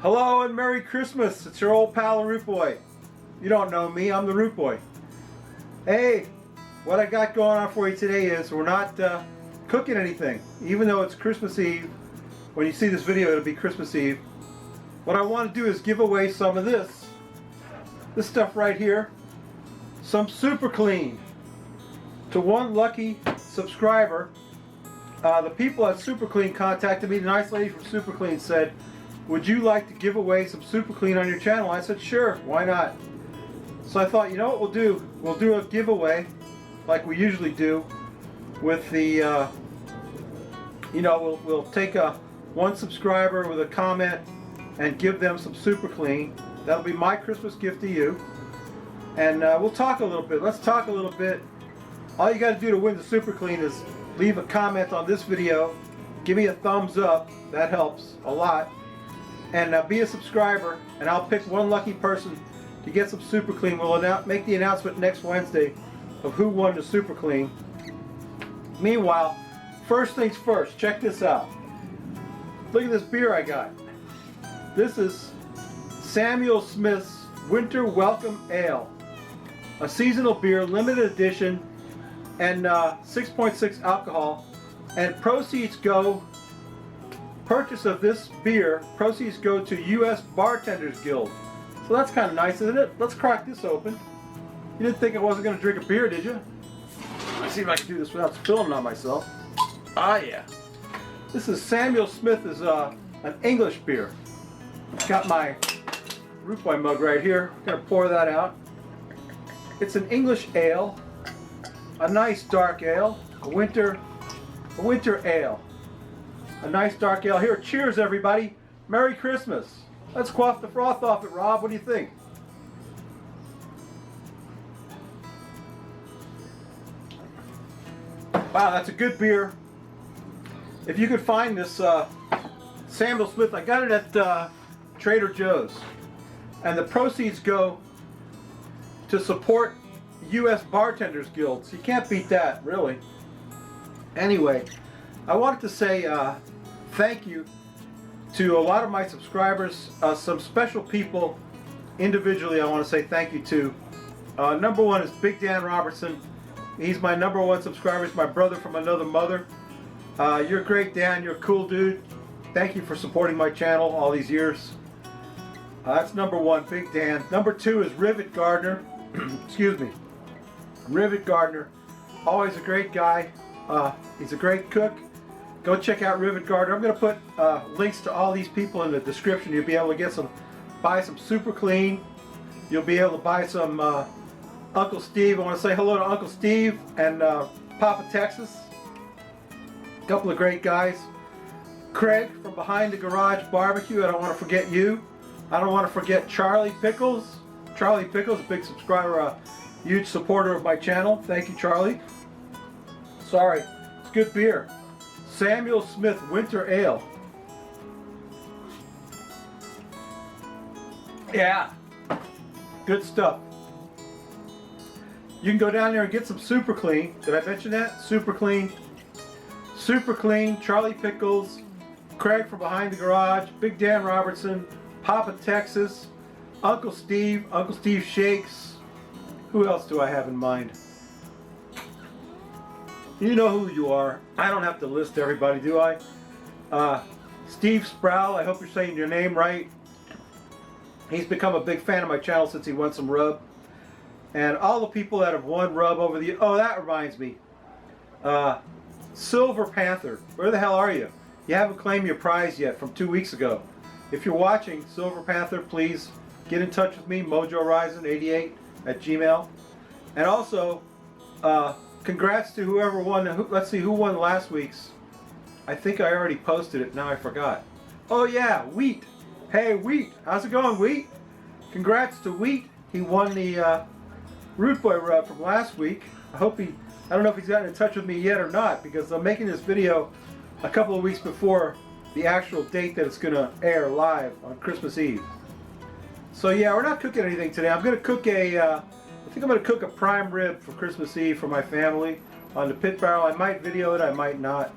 Hello and Merry Christmas. It's your old pal, Rootboy. You don't know me, I'm the Rootboy. Hey, what I got going on for you today is we're not cooking anything. Even though it's Christmas Eve, when you see this video it'll be Christmas Eve. What I want to do is give away some of this stuff right here, some Super Clean, to one lucky subscriber. The people at Super Clean contacted me. The nice lady from Super Clean said, would you like to give away some Super Clean on your channel? I said, sure, why not? So I thought, you know what we'll do? We'll do a giveaway like we usually do with the, we'll take one subscriber with a comment and give them some Super Clean. That'll be my Christmas gift to you. And we'll talk a little bit. Let's talk a little bit. All you got to do to win the Super Clean is leave a comment on this video. Give me a thumbs up. That helps a lot. And be a subscriber, and I'll pick one lucky person to get some Super Clean. We'll make the announcement next Wednesday of who won the Super Clean. Meanwhile, first things first, check this out. Look at this beer I got. This is Samuel Smith's Winter Welcome Ale. A seasonal beer, limited edition, and 6.6 alcohol. And proceeds go... Purchase of this beer, proceeds go to U.S. Bartenders Guild. So that's kind of nice, isn't it? Let's crack this open. You didn't think I wasn't going to drink a beer, did you? Let's see if I can do this without spilling on myself. Ah, yeah. This is Samuel Smith, is an English beer. Got my Rootboy mug right here. I'm going to pour that out. It's an English ale, a nice dark ale, a winter ale. A nice dark ale. Here, cheers everybody. Merry Christmas. Let's quaff the froth off it, Rob. What do you think? Wow, that's a good beer. If you could find this Samuel Smith, I got it at Trader Joe's. And the proceeds go to support U.S. Bartenders Guild. So you can't beat that, really. Anyway, I wanted to say thank you to a lot of my subscribers, some special people individually I want to say thank you to. Number one is Big Dan Robertson. He's my number one subscriber. He's my brother from another mother. You're great, Dan. You're a cool dude. Thank you for supporting my channel all these years. That's number one, Big Dan. Number two is Rivet Gardner. Excuse me. Rivet Gardner. Always a great guy. He's a great cook. Go check out Rivet Gardner. I'm going to put links to all these people in the description. You'll be able to buy some Super Clean. You'll be able to buy some Uncle Steve. I want to say hello to Uncle Steve and Papa Texas. A couple of great guys. Craig from Behind the Garage Barbecue. I don't want to forget you. I don't want to forget Charlie Pickles. Charlie Pickles, a big subscriber, a huge supporter of my channel. Thank you, Charlie. Sorry, it's good beer. Samuel Smith Winter Ale. Yeah, good stuff. You can go down there and get some Super Clean. Did I mention that? Super Clean. Super Clean, Charlie Pickles, Craig from Behind the Garage, Big Dan Robertson, Papa Texas, Uncle Steve Shakes. Who else do I have in mind? You know who you are. I don't have to list everybody, do I? Steve Sproul, I hope you're saying your name right. He's become a big fan of my channel since he won some rub. And all the people that have won rub over the... Oh, that reminds me. Silver Panther, where the hell are you? You haven't claimed your prize yet from 2 weeks ago. If you're watching, Silver Panther, please get in touch with me, mojohorizon88@gmail. And also, congrats to whoever won. Let's see who won last week's. I think I already posted it. Now I forgot. Oh yeah, Wheat. Hey Wheat, how's it going, Wheat? Congrats to Wheat. He won the Rootboy rub from last week. I don't know if he's gotten in touch with me yet or not, because I'm making this video a couple of weeks before the actual date that it's going to air live on Christmas Eve. So yeah, we're not cooking anything today. I'm going to cook I think I'm going to cook a prime rib for Christmas Eve for my family on the pit barrel. I might video it, I might not.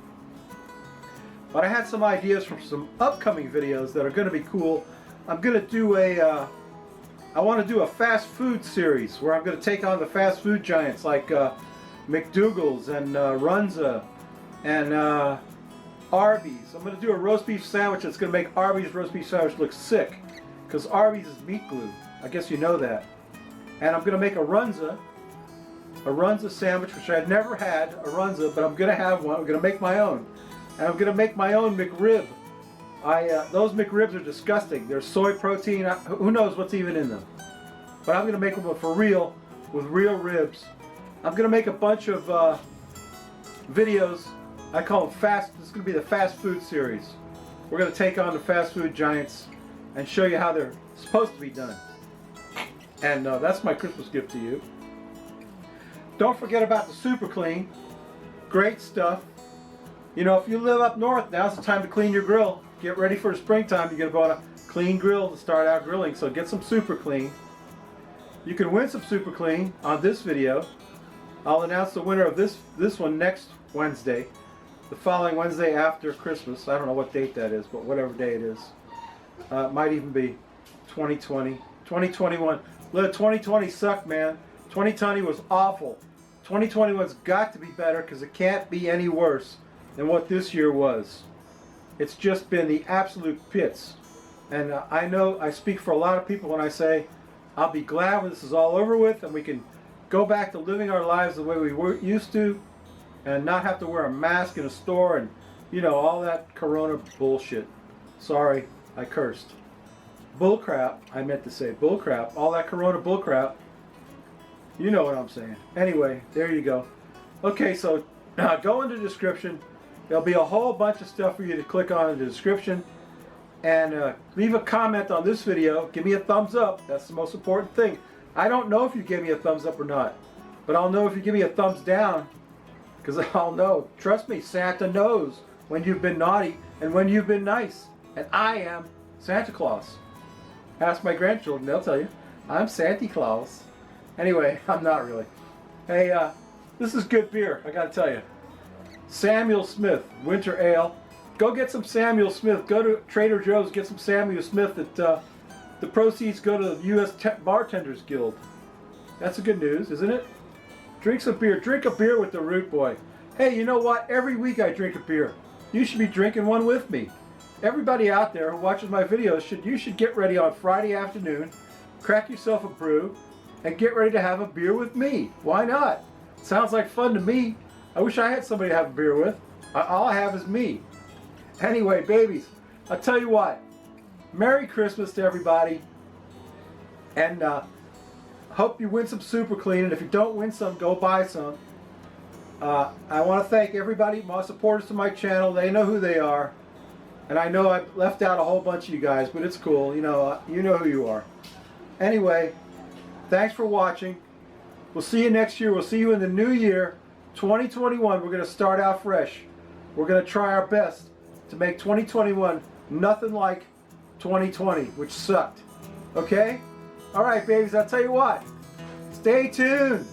But I had some ideas from some upcoming videos that are going to be cool. I'm gonna do I want to do a fast food series where I'm going to take on the fast food giants like McDougal's and Runza and Arby's. I'm going to do a roast beef sandwich that's going to make Arby's roast beef sandwich look sick, because Arby's is meat glue. I guess you know that. And I'm going to make a Runza sandwich, which I've never had a Runza, but I'm going to have one. I'm going to make my own, and I'm going to make my own McRib. Those McRibs are disgusting. They're soy protein. Who knows what's even in them? But I'm going to make them for real, with real ribs. I'm going to make a bunch of videos. I call them fast. This is going to be the fast food series. We're going to take on the fast food giants and show you how they're supposed to be done. And that's my Christmas gift to you. Don't forget about the Super Clean. Great stuff. You know, if you live up north, now's the time to clean your grill. Get ready for the springtime. You're going to go on a clean grill to start out grilling. So get some Super Clean. You can win some Super Clean on this video. I'll announce the winner of this one next Wednesday. The following Wednesday after Christmas. I don't know what date that is, but whatever day it is. It might even be 2020. 2021. Let 2020 suck, man. 2020 was awful. 2021's got to be better, because it can't be any worse than what this year was. It's just been the absolute pits. And I know I speak for a lot of people when I say I'll be glad when this is all over with and we can go back to living our lives the way we were used to, and not have to wear a mask in a store and, you know, all that corona bullshit. Sorry, I cursed. Bullcrap, I meant to say bullcrap. All that corona bullcrap. You know what I'm saying. Anyway, there you go. Okay, so go in the description. There'll be a whole bunch of stuff for you to click on in the description. And leave a comment on this video. Give me a thumbs up. That's the most important thing. I don't know if you gave me a thumbs up or not, but I'll know if you give me a thumbs down, because I'll know. Trust me, Santa knows when you've been naughty and when you've been nice. And I am Santa Claus. Ask my grandchildren, they'll tell you. I'm Santa Claus. Anyway, I'm not really. Hey, this is good beer, I gotta tell you. Samuel Smith Winter Ale. Go get some Samuel Smith. Go to Trader Joe's, get some Samuel Smith. The proceeds go to the U.S. Bartenders Guild. That's a good news, isn't it? Drink some beer. Drink a beer with the Rootboy. Hey, you know what? Every week I drink a beer. You should be drinking one with me. Everybody out there who watches my videos, you should get ready on Friday afternoon, crack yourself a brew, and get ready to have a beer with me. Why not? Sounds like fun to me. I wish I had somebody to have a beer with. All I have is me. Anyway, babies, I'll tell you what. Merry Christmas to everybody. And hope you win some Super Clean. And if you don't win some, go buy some. I want to thank everybody, my supporters to my channel. They know who they are. And I know I left out a whole bunch of you guys, but it's cool. You know who you are. Anyway, thanks for watching. We'll see you next year. We'll see you in the new year, 2021. We're going to start out fresh. We're going to try our best to make 2021 nothing like 2020, which sucked. Okay? All right, babies, I'll tell you what. Stay tuned.